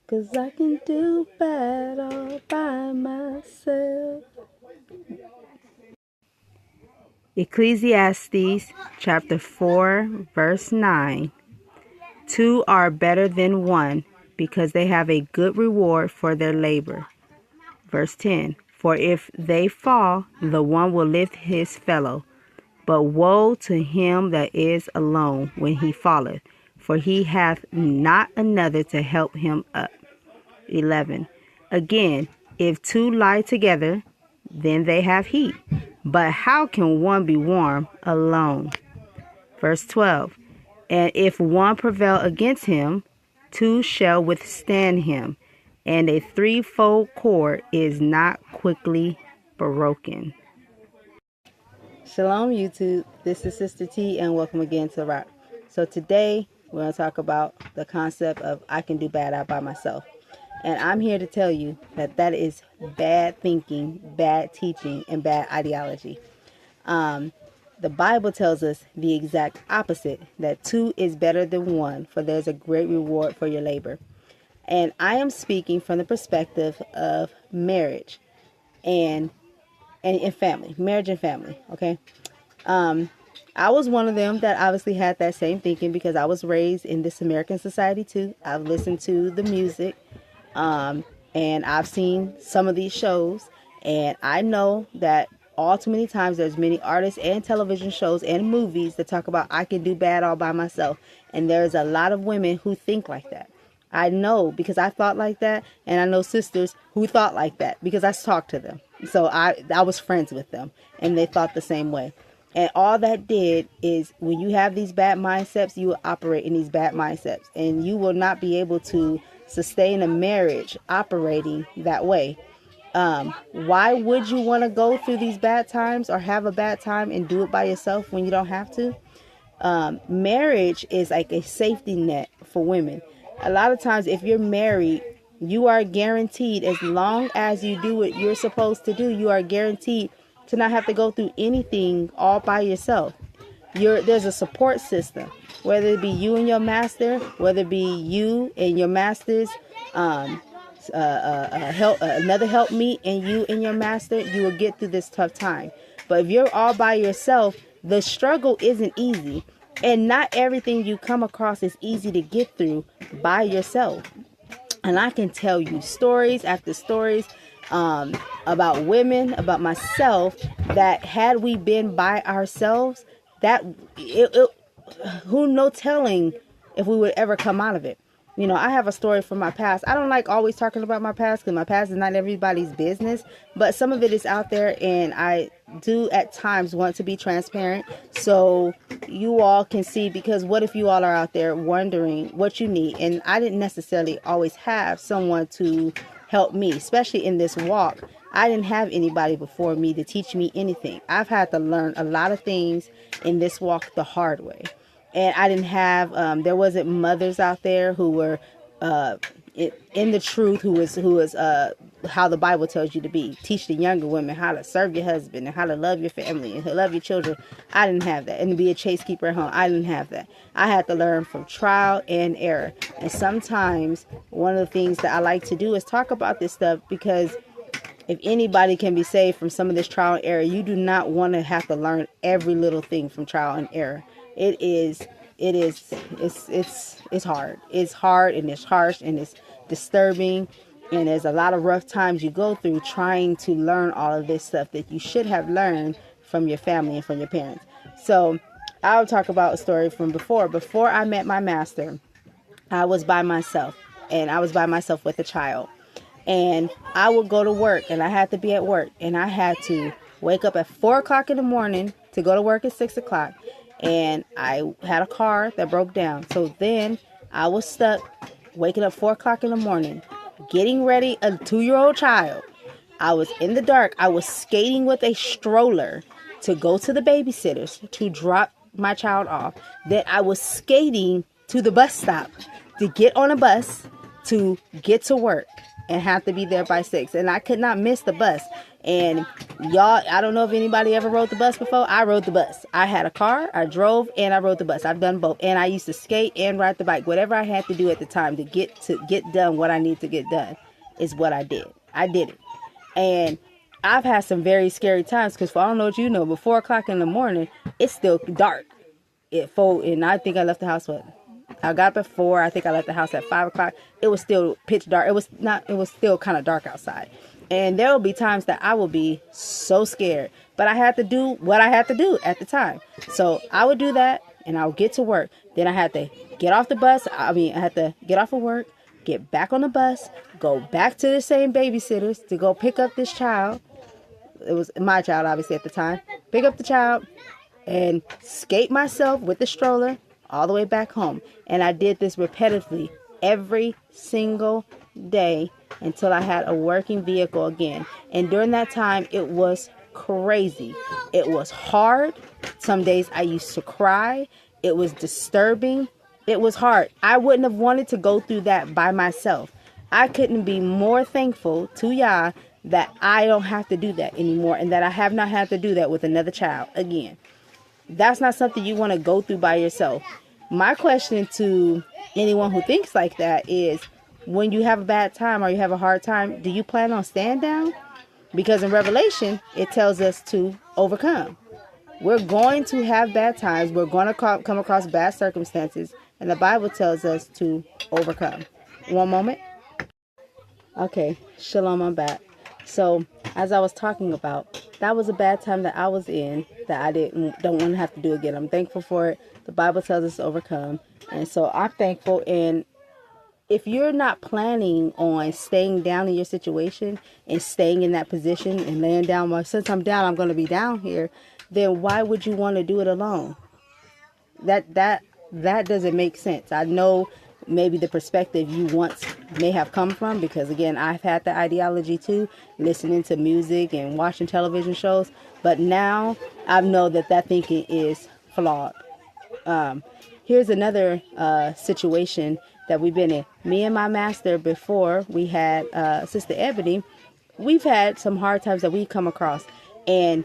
Cause I can do bad all by myself. Ecclesiastes chapter 4, verse 9. Two are better than one, because they have a good reward for their labor. Verse 10. For if they fall, the one will lift his fellow. But woe to him that is alone when he falleth, for he hath not another to help him up. 11. Again, if two lie together, then they have heat. But how can one be warm alone? Verse 12. And if one prevail against him, two shall withstand him, and a threefold cord is not quickly broken. Shalom YouTube, this is Sister T and welcome again to Rock. So today we're going to talk about the concept of I can do bad all by myself. And I'm here to tell you that that is bad thinking, bad teaching, and bad ideology. The Bible tells us the exact opposite, that two is better than one, for there's a great reward for your labor. And I am speaking from the perspective of marriage and family, marriage and family, okay? I was one of them that obviously had that same thinking because I was raised in this American society too. I've listened to the music, and I've seen some of these shows, and I know that all too many times there's many artists and television shows and movies that talk about I can do bad all by myself, and there's a lot of women who think like that. I know because I thought like that, and I know sisters who thought like that because I talked to them. So I was friends with them, and they thought the same way. And all that did is when you have these bad mindsets, you will operate in these bad mindsets, and you will not be able to sustain a marriage operating that way. Why would you want to go through these bad times or have a bad time and do it by yourself when you don't have to? Marriage is like a safety net for women. A lot of times if you're married, you are guaranteed, as long as you do what you're supposed to do, you are guaranteed to not have to go through anything all by yourself. There's a support system, whether it be you and your master, whether it be you and your master's another helpmeet and you and your master, you will get through this tough time. But if you're all by yourself, the struggle isn't easy. And not everything you come across is easy to get through by yourself. And I can tell you stories after stories about women, about myself, that had we been by ourselves, who no telling if we would ever come out of it. You know, I have a story from my past. I don't like always talking about my past because my past is not everybody's business, but some of it is out there, and I do at times want to be transparent so you all can see, because what if you all are out there wondering what you need? And I didn't necessarily always have someone to help me, especially in this walk. I didn't have anybody before me to teach me anything. I've had to learn a lot of things in this walk the hard way. And I didn't have, there wasn't mothers out there who were in the truth, who was how the Bible tells you to be. Teach the younger women how to serve your husband and how to love your family and to love your children. I didn't have that. And to be a chase keeper at home, I didn't have that. I had to learn from trial and error. And sometimes one of the things that I like to do is talk about this stuff, because if anybody can be saved from some of this trial and error, you do not want to have to learn every little thing from trial and error. It's hard. It's hard, and it's harsh, and it's disturbing, and there's a lot of rough times you go through trying to learn all of this stuff that you should have learned from your family and from your parents. So I'll talk about a story from before I met my master. I was by myself, and I was by myself with a child, and I would go to work, and I had to be at work, and I had to wake up at 4 o'clock in the morning to go to work at 6 o'clock. And I had a car that broke down. So then I was stuck waking up 4 o'clock in the morning, getting ready, a 2-year-old child. I was in the dark. I was skating with a stroller to go to the babysitters to drop my child off. Then I was skating to the bus stop to get on a bus to get to work and have to be there by 6. And I could not miss the bus. And y'all, I don't know if anybody ever rode the bus before. I rode the bus. I had a car, I drove, and I rode the bus. I've done both. And I used to skate and ride the bike. Whatever I had to do at the time to get done what I need to get done is what I did. I did it. And I've had some very scary times because, for I don't know what you know, but 4 o'clock in the morning, it's still dark. And I think I left the house, I got up at 4. I think I left the house at 5 o'clock. It was still pitch dark. It was still kind of dark outside. And there will be times that I will be so scared. But I had to do what I had to do at the time. So I would do that and I would get to work. Then I had to get off the bus. I had to get off of work, get back on the bus, go back to the same babysitters to go pick up this child. It was my child, obviously, at the time. Pick up the child and skate myself with the stroller all the way back home. And I did this repetitively every single day until I had a working vehicle again. And during that time, it was crazy. It was hard. Some days I used to cry. It was disturbing. It was hard. I wouldn't have wanted to go through that by myself. I couldn't be more thankful to Yah that I don't have to do that anymore, and that I have not had to do that with another child again. That's not something you want to go through by yourself. My question to anyone who thinks like that is, when you have a bad time or you have a hard time, do you plan on staying down? Because in Revelation, it tells us to overcome. We're going to have bad times. We're going to come across bad circumstances. And the Bible tells us to overcome. One moment. Okay, shalom, I'm back. So, as I was talking about, that was a bad time that I was in that I don't want to have to do again. I'm thankful for it. The Bible tells us to overcome. And so I'm thankful. And if you're not planning on staying down in your situation and staying in that position and laying down, well, since I'm down, I'm going to be down here, then why would you want to do it alone? That doesn't make sense. I know maybe the perspective you once may have come from, because again, I've had the ideology too, listening to music and watching television shows, but now I know that thinking is flawed. Here's another situation that we've been in. Me and my master, before we had Sister Ebony, we've had some hard times that we've come across, and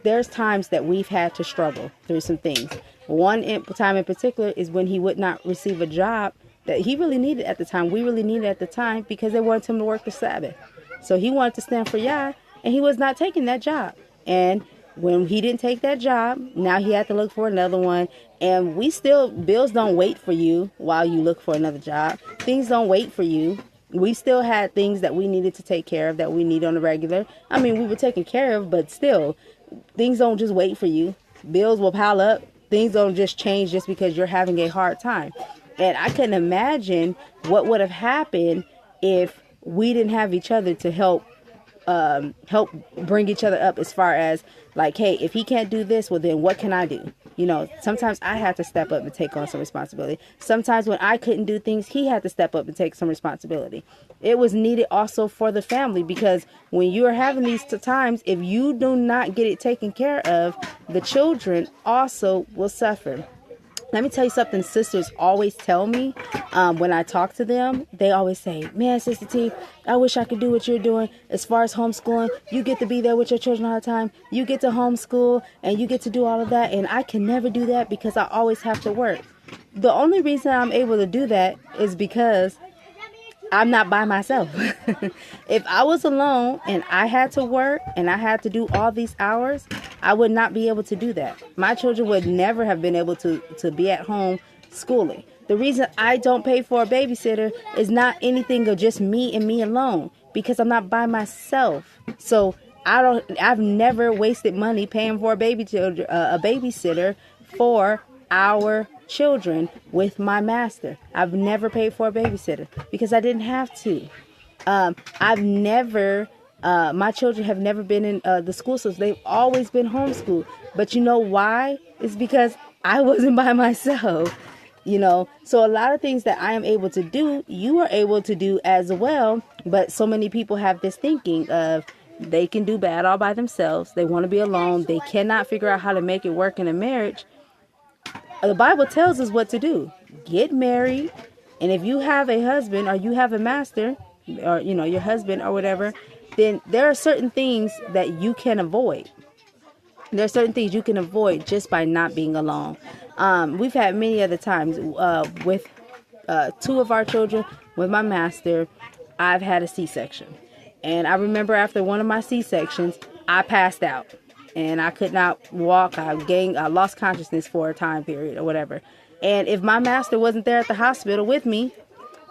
there's times that we've had to struggle through some things. One time in particular is when he would not receive a job that he really needed at the time. We really needed at the time, because they wanted him to work the Sabbath. So he wanted to stand for Yah, and he was not taking that job. And when he didn't take that job, now he had to look for another one. And bills don't wait for you while you look for another job. Things don't wait for you. We still had things that we needed to take care of that we need on the regular. I mean, we were taken care of, but still, things don't just wait for you. Bills will pile up. Things don't just change just because you're having a hard time. And I couldn't imagine what would have happened if we didn't have each other to help bring each other up, as far as like, hey, if he can't do this, well, then what can I do? You know, sometimes I had to step up and take on some responsibility. Sometimes when I couldn't do things, he had to step up and take some responsibility. It was needed also for the family, because when you are having these times, if you do not get it taken care of, the children also will suffer. Let me tell you something sisters always tell me when I talk to them. They always say, man, Sister T, I wish I could do what you're doing as far as homeschooling. You get to be there with your children all the time. You get to homeschool and you get to do all of that. And I can never do that because I always have to work. The only reason I'm able to do that is because I'm not by myself. If I was alone and I had to work and I had to do all these hours, I would not be able to do that. My children would never have been able to be at home schooling. The reason I don't pay for a babysitter is not anything of just me and me alone, because I'm not by myself. So I've never wasted money paying for a babysitter for our children with my master. I've never paid for a babysitter because I didn't have to. My children have never been in the school systems. They've always been homeschooled. But you know why? It's because I wasn't by myself. You know, so a lot of things that I am able to do, you are able to do as well. But so many people have this thinking of they can do bad all by themselves. They want to be alone. They cannot figure out how to make it work in a marriage. The Bible tells us what to do. Get married. And if you have a husband or you have a master, or, you know, your husband or whatever, then there are certain things that you can avoid. There are certain things you can avoid just by not being alone. We've had many other times with two of our children, with my master, I've had a C-section. And I remember after one of my C-sections, I passed out. And I could not walk. I lost consciousness for a time period or whatever. And if my master wasn't there at the hospital with me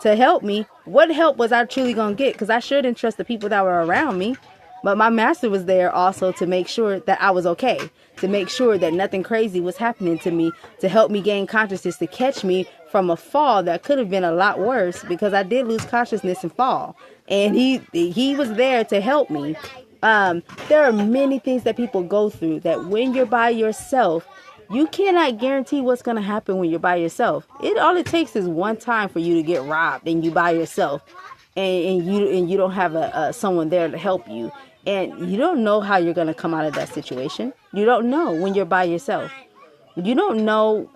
to help me, what help was I truly going to get? Because I sure didn't trust the people that were around me. But my master was there also to make sure that I was okay, to make sure that nothing crazy was happening to me, to help me gain consciousness, to catch me from a fall that could have been a lot worse, because I did lose consciousness and fall. And he was there to help me. There are many things that people go through that when you're by yourself, you cannot guarantee what's going to happen when you're by yourself. All it takes is one time for you to get robbed and you by yourself, and you don't have someone there to help you. And you don't know how you're going to come out of that situation. You don't know when you're by yourself. You don't know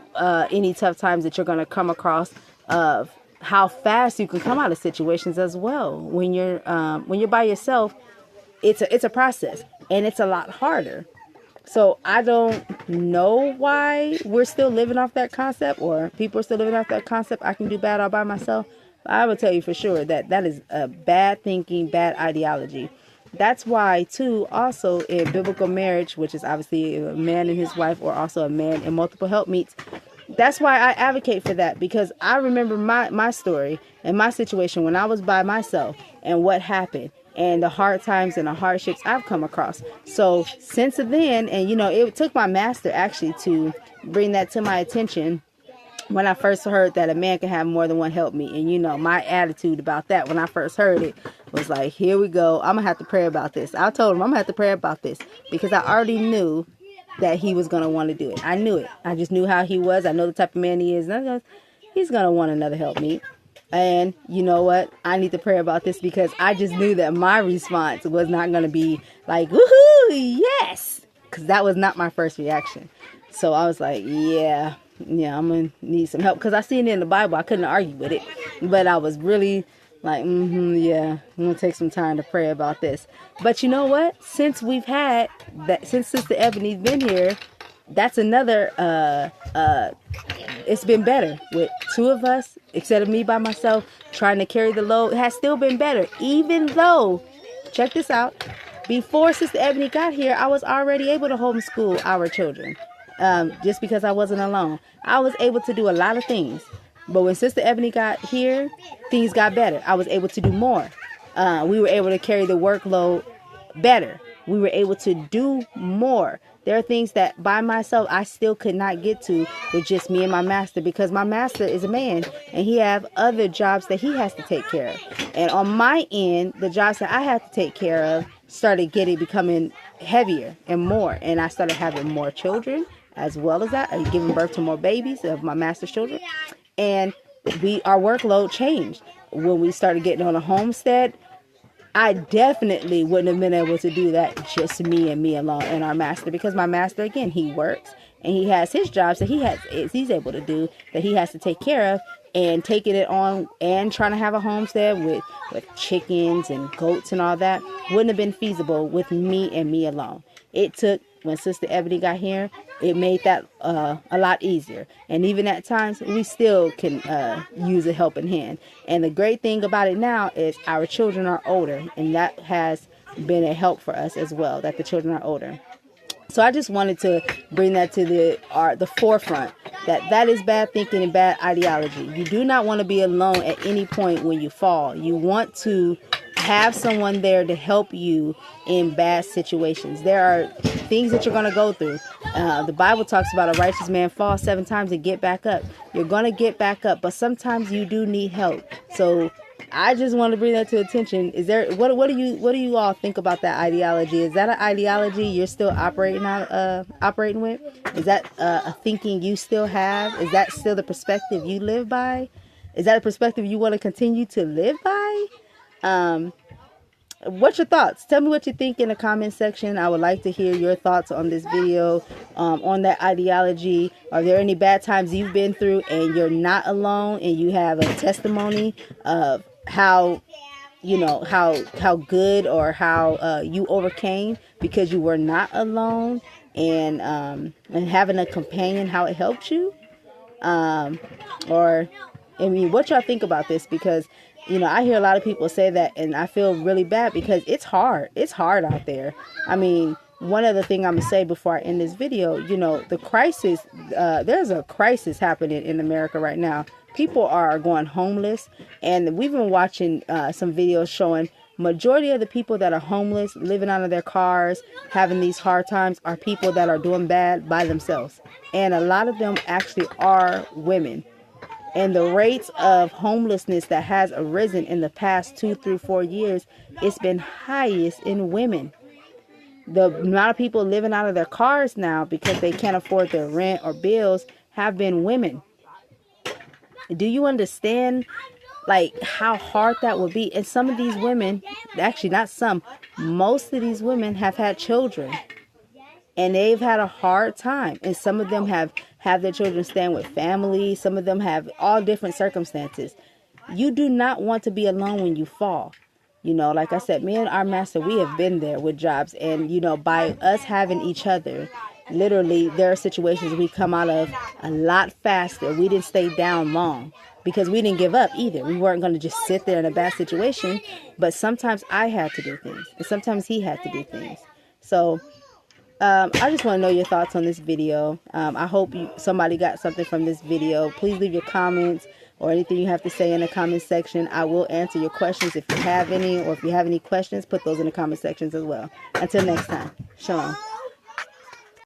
any tough times that you're going to come across, of how fast you can come out of situations as well. When you're by yourself, it's a process, and it's a lot harder. So I don't know why we're still living off that concept, or people are still living off that concept. I can do bad all by myself. But I will tell you for sure that is a bad thinking, bad ideology. That's why, too, also in biblical marriage, which is obviously a man and his wife, or also a man and multiple helpmeets, that's why I advocate for that, because I remember my story and my situation when I was by myself and what happened and the hard times and the hardships I've come across. So since then, and it took my master actually to bring that to my attention when I first heard that a man can have more than one helpmeet. And my attitude about that when I first heard it was like, here we go. I'm going to have to pray about this. I told him I'm going to have to pray about this, because I already knew that he was going to want to do it. I knew it. I just knew how he was. I know the type of man he is. And he's going to want another helpmeet. And you know what? I need to pray about this, because I just knew that my response was not going to be like, woohoo, yes. Because that was not my first reaction. So I was like, yeah, I'm going to need some help. Because I seen it in the Bible. I couldn't argue with it. But I was really like, yeah, I'm going to take some time to pray about this. But you know what? Since Sister Ebony's been here, that's another, it's been better with two of us, instead of me by myself trying to carry the load. It has still been better, even though, check this out, before Sister Ebony got here, I was already able to homeschool our children, just because I wasn't alone. I was able to do a lot of things. But when Sister Ebony got here, things got better. I was able to do more. We were able to carry the workload better. We were able to do more. There are things that by myself I still could not get to with just me and my master, because my master is a man and he have other jobs that he has to take care of. And on my end, the jobs that I had to take care of started becoming heavier and more. And I started having more children as well as that, giving birth to more babies of my master's children. And our workload changed. When we started getting on a homestead, I definitely wouldn't have been able to do that just me and me alone and our master, because my master, again, he works and he has his jobs that he's able to do, that he has to take care of, and taking it on and trying to have a homestead with chickens and goats and all that wouldn't have been feasible with me and me alone. It took, when Sister Ebony got here, it made that a lot easier. And even at times, we still can use a helping hand. And the great thing about it now is our children are older. And that has been a help for us as well, that the children are older. So I just wanted to bring that to the forefront, that is bad thinking and bad ideology. You do not want to be alone at any point when you fall. You want to have someone there to help you in bad situations. There are things that you're going to go through. The Bible talks about a righteous man fall 7 times and get back up. You're going to get back up, but sometimes you do need help. So I just want to bring that to attention. Is there what do you all think about that ideology? Is that an ideology you're still operating with? Is that a thinking you still have? Is that still the perspective you live by? Is that a perspective you want to continue to live by? What's your thoughts? Tell me what you think in the comment section. I would like to hear your thoughts on this video, on that ideology. Are there any bad times you've been through and you're not alone, and you have a testimony of how you know, how good or how you overcame because you were not alone, and having a companion, how it helped you. Or I mean, what y'all think about this? Because, you know, I hear a lot of people say that, and I feel really bad because it's hard. It's hard out there. I mean, one other thing I'm going to say before I end this video, you know, the crisis, there's a crisis happening in America right now. People are going homeless, and we've been watching some videos showing majority of the people that are homeless, living out of their cars, having these hard times, are people that are doing bad by themselves. And a lot of them actually are women. And the rates of homelessness that has arisen in the past 2, 3, 4 years, it's been highest in women. The amount of people living out of their cars now because they can't afford their rent or bills have been women. Do you understand, like, how hard that would be? And some of these women, actually not some, most of these women have had children. And they've had a hard time. And some of them have their children staying with family. Some of them have all different circumstances. You do not want to be alone when you fall. You know, like I said, me and our master, we have been there with jobs. And, you know, by us having each other, literally, there are situations we come out of a lot faster. We didn't stay down long because we didn't give up either. We weren't going to just sit there in a bad situation. But sometimes I had to do things. And sometimes he had to do things. So I just want to know your thoughts on this video. I hope somebody got something from this video. Please leave your comments or anything you have to say in the comment section. I will answer your questions if you have any, or if you have any questions, put those in the comment sections as well. Until next time, shalom.